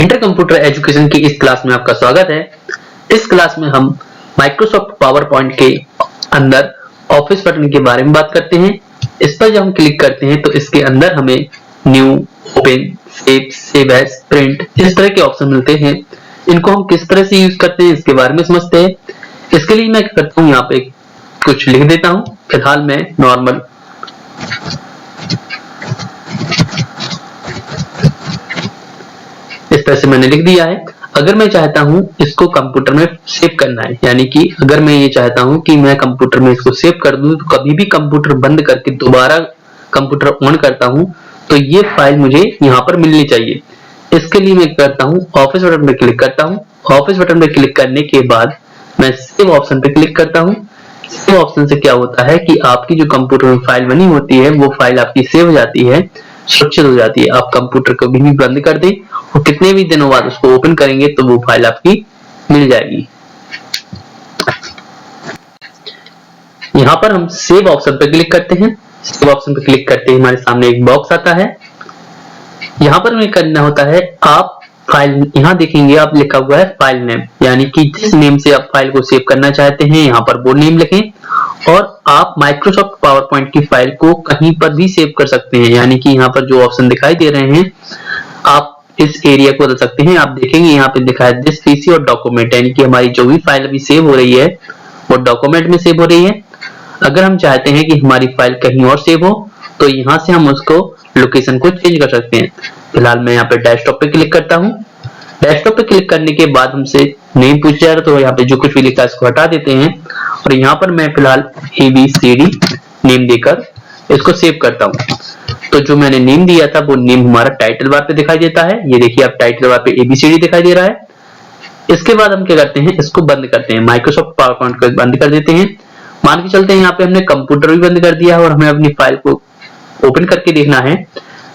Inter computer education की इस class में आपका स्वागत है। इस क्लास में हम माइक्रोसॉफ्ट पावर पॉइंट के अंदर ऑफिस बटन के बारे में बात करते हैं। इस पर जब हम क्लिक करते हैं तो इसके अंदर हमें new, open, save as, print इस तरह के ऑप्शन मिलते हैं। इनको हम किस तरह से यूज करते हैं इसके बारे में समझते हैं। इसके लिए मैं क्या करता हूँ, यहाँ पे कुछ लिख देता हूँ। फिलहाल मैं नॉर्मल इस तरह से मैंने लिख दिया है। अगर मैं चाहता हूं इसको कंप्यूटर में सेव करना है, यानी कि अगर मैं ये चाहता हूं कि मैं कंप्यूटर में इसको सेव कर दूं, तो कभी भी कंप्यूटर बंद करके दोबारा कंप्यूटर ऑन करता हूं तो ये फाइल मुझे यहाँ पर मिलनी चाहिए। इसके लिए मैं करता हूं, ऑफिस बटन पे क्लिक करता हूं। ऑफिस बटन पे क्लिक करने के बाद मैं सेव ऑप्शन पे क्लिक करता हूं। सेव ऑप्शन से क्या होता है कि आपकी जो कंप्यूटर में फाइल बनी होती है वो फाइल आपकी सेव हो जाती है, सुरक्षित हो जाती है। आप कंप्यूटर को भी बंद कर दें और कितने भी दिनों बाद उसको ओपन करेंगे तो वो फाइल आपकी मिल जाएगी। यहाँ पर हम सेव ऑप्शन पर क्लिक करते हैं। सेव ऑप्शन पर क्लिक करते ही हमारे सामने एक बॉक्स आता है। यहाँ पर हमें करना होता है, आप फाइल यहाँ देखेंगे आप लिखा हुआ है फाइल नेम, यानी कि जिस नेम से आप फाइल को सेव करना चाहते हैं यहाँ पर वो नेम लिखें। और आप माइक्रोसॉफ्ट पावर पॉइंट की फाइल को कहीं पर भी सेव कर सकते हैं, यानी कि यहाँ पर जो ऑप्शन दिखाई दे रहे हैं आप इस एरिया को बदल सकते हैं। आप देखेंगे यहाँ पे लिखा है दिस पीसी और डॉक्यूमेंट, यानी कि हमारी जो भी फाइल अभी सेव हो रही है वो डॉक्यूमेंट में सेव हो रही है। अगर हम चाहते हैं कि हमारी फाइल कहीं और सेव हो तो यहाँ से हम उसको लोकेशन को चेंज कर सकते हैं। फिलहाल मैं यहाँ पे डेस्कटॉप पे क्लिक करता हूँ। डेस्कटॉप पे क्लिक करने के बाद हमसे नेम पूछ जा रहा है, तो यहाँ पे जो कुछ भी लिखा है इसको हटा देते हैं और यहाँ पर मैं फिलहाल ABCD नेम देकर इसको सेव करता हूँ। तो जो मैंने नेम दिया था वो नेम हमारा टाइटल बार पे दिखाई देता है। ये देखिए आप टाइटल बार पे ABCD दिखाई दे रहा है। इसके बाद हम क्या करते हैं, इसको बंद करते हैं, माइक्रोसॉफ्ट पावर पॉइंट को बंद कर देते हैं। मान के चलते हैं यहाँ पे हमने कंप्यूटर भी बंद कर दिया है और हमें अपनी फाइल को ओपन करके देखना है।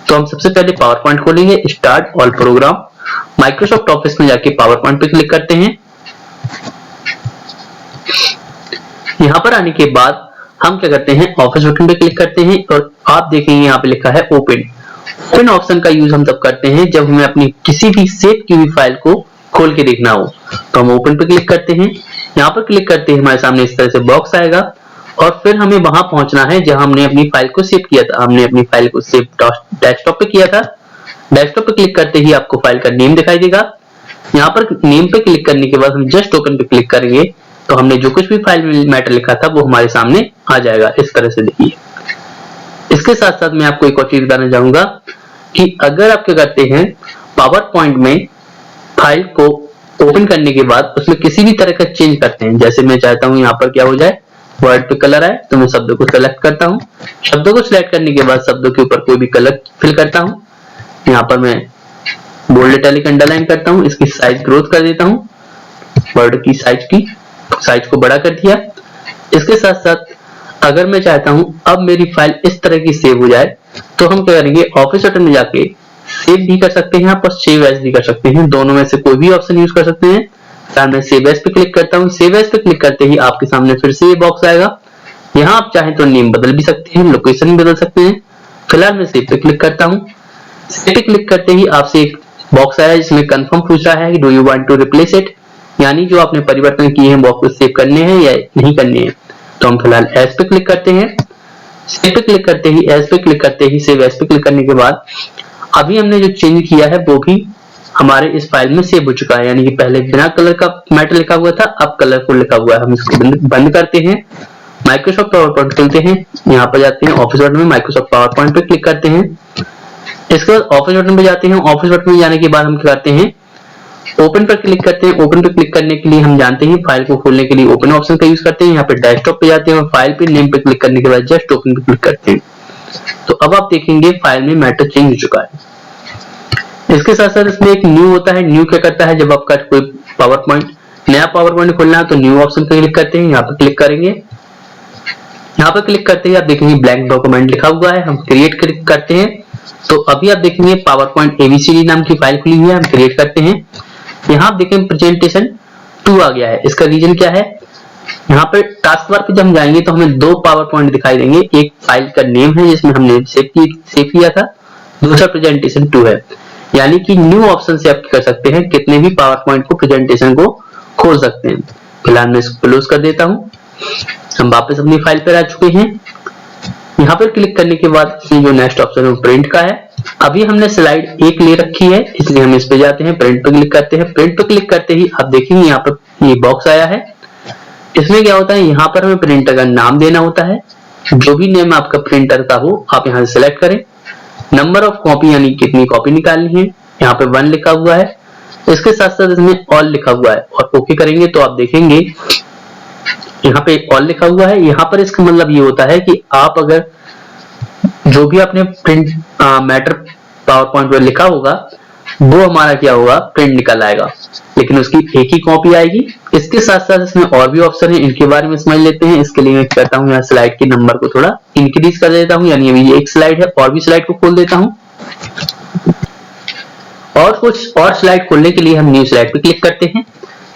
तो हम सबसे पहले पावर पॉइंट खोलेंगे, start all programme, Microsoft office में जाके पावर पॉइंट पे क्लिक करते हैं। यहाँ पर आने के बाद हम क्या करते हैं, ऑफिस बटन पे क्लिक करते हैं और आप देखेंगे यहाँ पे लिखा है ओपन। ओपन ऑप्शन का यूज हम तब करते हैं जब हमें अपनी किसी भी सेव की हुई फाइल को खोल के देखना हो। तो हम ओपन पे क्लिक करते हैं। यहाँ पर क्लिक करते ही हमारे सामने इस तरह से बॉक्स आएगा और फिर हमें वहां पहुंचना है जहां हमने अपनी फाइल को सेव किया था। हमने अपनी फाइल को सेव डेस्कटॉप पे किया था। डेस्कटॉप पे क्लिक करते ही आपको फाइल का नेम दिखाई देगा। यहाँ पर नेम पे क्लिक करने के बाद हम जस्ट ओपन पे क्लिक करेंगे तो हमने जो कुछ भी फाइल में मैटर लिखा था वो हमारे सामने आ जाएगा। इस तरह से देखिए। इसके साथ साथ मैं आपको एक और चीज बताना चाहूंगा कि अगर आप क्या करते हैं, पावर पॉइंट में फाइल को ओपन करने के बाद उसमें किसी भी तरह का चेंज करते हैं, जैसे मैं चाहता हूं यहाँ पर क्या हो जाए, वर्ड पे कलर आए, तो मैं शब्दों को सेलेक्ट करता हूँ। शब्दों को सिलेक्ट करने के बाद शब्दों के ऊपर कोई भी कलर फिल करता हूँ। यहाँ पर मैं बोल्ड इटैलिक अंडरलाइन करता हूँ, इसकी साइज ग्रोथ कर देता हूँ, वर्ड की साइज को बड़ा कर दिया। इसके साथ साथ अगर मैं चाहता हूं अब मेरी फाइल इस तरह की सेव हो जाए तो हम क्या करेंगे, ऑफिस बटन में जाके सेव भी कर सकते हैं, आप सेव एज भी कर सकते हैं, दोनों में से कोई भी ऑप्शन यूज कर सकते हैं। फिलहाल मैं सेव एज पे क्लिक करता हूँ। सेव एज पे क्लिक करते ही आपके सामने फिर से ये बॉक्स आएगा। यहाँ आप चाहें तो नेम बदल भी सकते हैं, लोकेशन भी बदल सकते हैं। फिलहाल मैं सेव पे क्लिक करता हूँ। सेव पे क्लिक करते ही आपसे एक बॉक्स आया जिसमें कंफर्म पूछ रहा है कि do you want to replace it, यानी जो आपने परिवर्तन किए हैं वो आपको सेव करने हैं या नहीं करने हैं। तो हम फिलहाल एज पे क्लिक करते हैं। सेव पे क्लिक करते ही, एज पे क्लिक करते ही, सेव एज पे क्लिक करने के बाद अभी हमने जो चेंज किया है वो भी हमारे इस फाइल में सेव हो चुका है, यानी कि पहले बिना कलर का मैटर लिखा हुआ था, अब कलरफुल लिखा हुआ है। हम इसको बंद करते हैं, माइक्रोसॉफ्ट पावर पॉइंट खोलते हैं, यहाँ पर जाते हैं ऑफिस बटन में, माइक्रोसॉफ्ट पावर पॉइंट पे क्लिक करते हैं। इसके बाद ऑफिस बटन पे जाते हैं। ऑफिस बटन में जाने के बाद हम क्या करते हैं, ओपन पर क्लिक करते हैं। ओपन पे क्लिक करने के लिए हम जानते हैं फाइल को खोलने के लिए ओपन ऑप्शन का यूज करते हैं। यहाँ पे डेस्कटॉप पे जाते हैं और फाइल पे नेम पे क्लिक करने के बाद जस्ट ओपन पे क्लिक करते हैं। तो अब आप देखेंगे फाइल में मैटर चेंज हो चुका है। इसके साथ साथ इसमें एक न्यू होता है। न्यू क्या करता है, जब आपका कोई पावर पॉइंट नया पावर पॉइंट खोलना है तो न्यू ऑप्शन पे क्लिक करते हैं। यहाँ पे क्लिक करेंगे। यहाँ पे क्लिक करते ही आप देखेंगे ब्लैंक डॉक्यूमेंट लिखा हुआ है, हम क्रिएट क्लिक करते हैं। तो अभी आप देखेंगे पावर पॉइंट ABCD नाम की फाइल खुली हुई है, हम क्रिएट करते हैं। यहाँ आप देखें प्रेजेंटेशन 2 आ गया है। इसका रीजन क्या है, यहाँ पे टास्क बार पे जब हम जाएंगे तो हमें 2 पावर पॉइंट दिखाई देंगे। एक फाइल का नेम है जिसमें हमने सेव किया था, दूसरा प्रेजेंटेशन 2 है। यानी कि न्यू ऑप्शन से आप कर सकते हैं, कितने भी पावर पॉइंट को प्रेजेंटेशन को खोल सकते हैं। फिलहाल मैं इसको क्लोज कर देता हूं। हम वापस अपनी फाइल पर आ चुके हैं। यहाँ पर क्लिक करने के बाद ये जो नेक्स्ट ऑप्शन है प्रिंट का है। अभी हमने स्लाइड एक ले रखी है, इसलिए हम इस पे जाते हैं, प्रिंट पे क्लिक करते हैं। प्रिंट पे क्लिक करते ही आप देखेंगे यहाँ पर ये बॉक्स आया है। इसमें क्या होता है, यहाँ पर हमें प्रिंटर का नाम देना होता है। जो भी नेम आपका प्रिंटर का हो आप यहाँ से सिलेक्ट करें। नंबर ऑफ कॉपी यानी कितनी कॉपी निकालनी है, यहाँ पे 1 लिखा हुआ है। इसके साथ साथ इसमें ऑल लिखा हुआ है और ओके करेंगे तो आप देखेंगे यहाँ पे ऑल लिखा हुआ है। यहाँ पर इसका मतलब ये होता है कि आप अगर जो भी आपने प्रिंट मैटर पावर पॉइंट पर लिखा होगा वो हमारा क्या होगा, प्रिंट निकल आएगा, लेकिन उसकी एक ही कॉपी आएगी। इसके साथ साथ इसमें और भी ऑप्शन है, इनके बारे में समझ लेते हैं। इसके लिए मैं करता हूँ यहाँ स्लाइड के नंबर को थोड़ा इंक्रीज कर देता हूँ, यानी अभी ये एक स्लाइड है और भी स्लाइड को खोल देता हूँ। और कुछ और स्लाइड खोलने के लिए हम न्यू स्लाइड पे क्लिक करते हैं।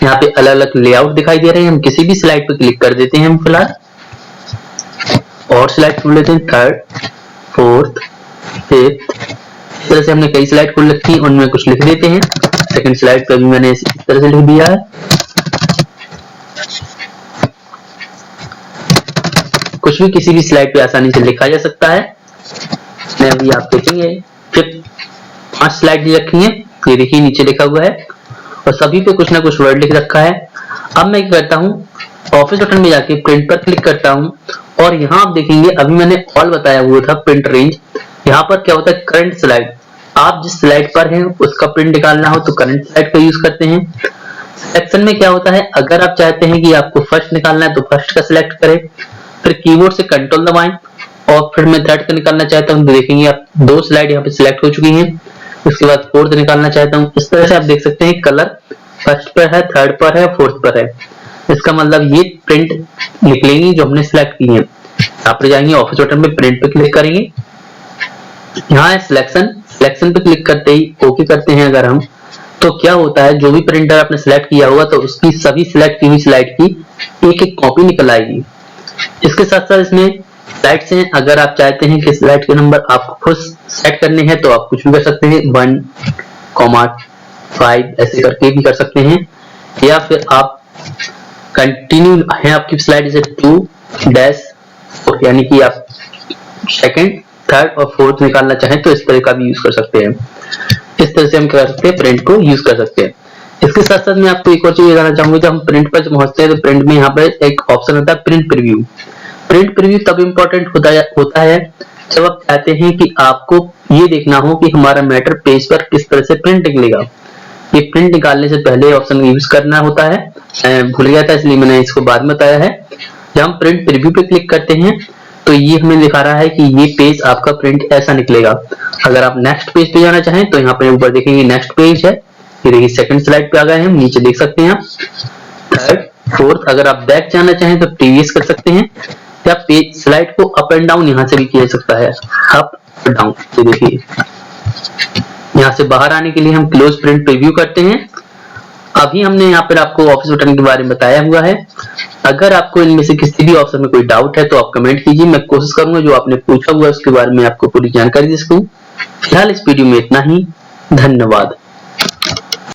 यहाँ पे अलग अलग लेआउट दिखाई दे रहे हैं, हम किसी भी स्लाइड पे क्लिक कर देते हैं। हम फिलहाल और स्लाइड खोल लेते हैं, 3rd 4th 5th, इस तरह से हमने कई स्लाइड खोल रखी है, उनमें कुछ लिख देते हैं। सेकंड स्लाइड पे भी मैंने इस तरह से लिख दिया है। कुछ भी किसी भी स्लाइड पे आसानी से लिखा जा सकता है। मैं अभी आप देखेंगे 5 स्लाइड रखी है, ये देखिए नीचे लिखा हुआ है और सभी पे कुछ ना कुछ वर्ड लिख रखा है। अब मैं क्या करता हूँ, ऑफिस बटन में जाके प्रिंट पर क्लिक करता हूँ और यहाँ आप देखेंगे अभी मैंने ऑल बताया हुआ था प्रिंट रेंज। यहाँ पर क्या होता है, करंट स्लाइड, आप जिस स्लाइड पर हैं उसका प्रिंट निकालना हो तो करंट स्लाइड का यूज करते हैं। सिलेक्शन में क्या होता है, अगर आप चाहते हैं कि आपको फर्स्ट निकालना है तो फर्स्ट का सिलेक्ट करें, फिर कीबोर्ड से कंट्रोल दबाएं और फिर मैं 3rd का निकालना चाहता हूँ तो देखेंगे आप 2 स्लाइड यहाँ पे सिलेक्ट हो चुकी हैं। उसके बाद 4th निकालना चाहता हूँ। इस तरह से आप देख सकते हैं कलर फर्स्ट पर है, 3rd पर है, 4th पर है। इसका मतलब ये प्रिंट निकलेंगी जो हमने सिलेक्ट की है। यहाँ पर जाएंगे ऑफिस बटन में प्रिंट पे क्लिक करेंगे, यहाँ है सिलेक्शन पे क्लिक करते ही ओके करते हैं अगर हम, तो क्या होता है जो भी प्रिंटर आपने सिलेक्ट किया होगा तो उसकी सभी सिलेक्ट की हुई स्लाइड की एक एक कॉपी निकल आएगी। इसके साथ साथ इसमें स्लाइड्स हैं, अगर आप चाहते हैं कि स्लाइड के नंबर आपको खुद सेट करने हैं तो आप कुछ भी कर सकते हैं, 1,5 ऐसे करके भी कर सकते हैं, या फिर आप कंटिन्यू है आपकी स्लाइड से 2-4 यानी कि आप 2nd 3rd और 4th निकालना चाहें तो इस तरह का भी यूज कर सकते हैं। इस तरह से हम क्या कर सकते हैं, प्रिंट को यूज कर सकते हैं। इसके साथ साथ मैं आपको एक और चीज बताना चाहूंगा, जब हम प्रिंट पर पहुंचते हैं तो प्रिंट में यहाँ पर एक ऑप्शन होता है प्रिंट प्रीव्यू। प्रिंट प्रीव्यू तब इम्पोर्टेंट होता है जब आप चाहते हैं कि आपको ये देखना हो कि हमारा मैटर पेज पर किस तरह से प्रिंट निकलेगा। ये प्रिंट निकालने से पहले ऑप्शन यूज करना होता है, मैं भूल गया था इसलिए मैंने इसको बाद में बताया है। जब हम प्रिंट प्रीव्यू पे क्लिक करते हैं तो ये हमें दिखा रहा है कि ये पेज आपका प्रिंट ऐसा निकलेगा। अगर आप नेक्स्ट पेज पे जाना चाहें तो यहाँ पे ऊपर देखेंगे नेक्स्ट पेज है, ये देखिए 2nd स्लाइड पे आ गए हम, नीचे देख सकते हैं आप 3rd 4th। अगर आप बैक जाना चाहें तो प्रीवियस कर सकते हैं, या पेज स्लाइड को अप एंड डाउन यहाँ से भी किया जा सकता है, अप डाउन। ये देखिए यहाँ से बाहर आने के लिए हम क्लोज प्रिंट प्रीव्यू करते हैं। अभी हमने यहाँ पर आपको ऑफिस बटन के बारे में बताया हुआ है। अगर आपको इनमें से किसी भी ऑप्शन में कोई डाउट है तो आप कमेंट कीजिए, मैं कोशिश करूंगा जो आपने पूछा हुआ है उसके बारे में आपको पूरी जानकारी दे सकूं। फिलहाल इस वीडियो में इतना ही, धन्यवाद।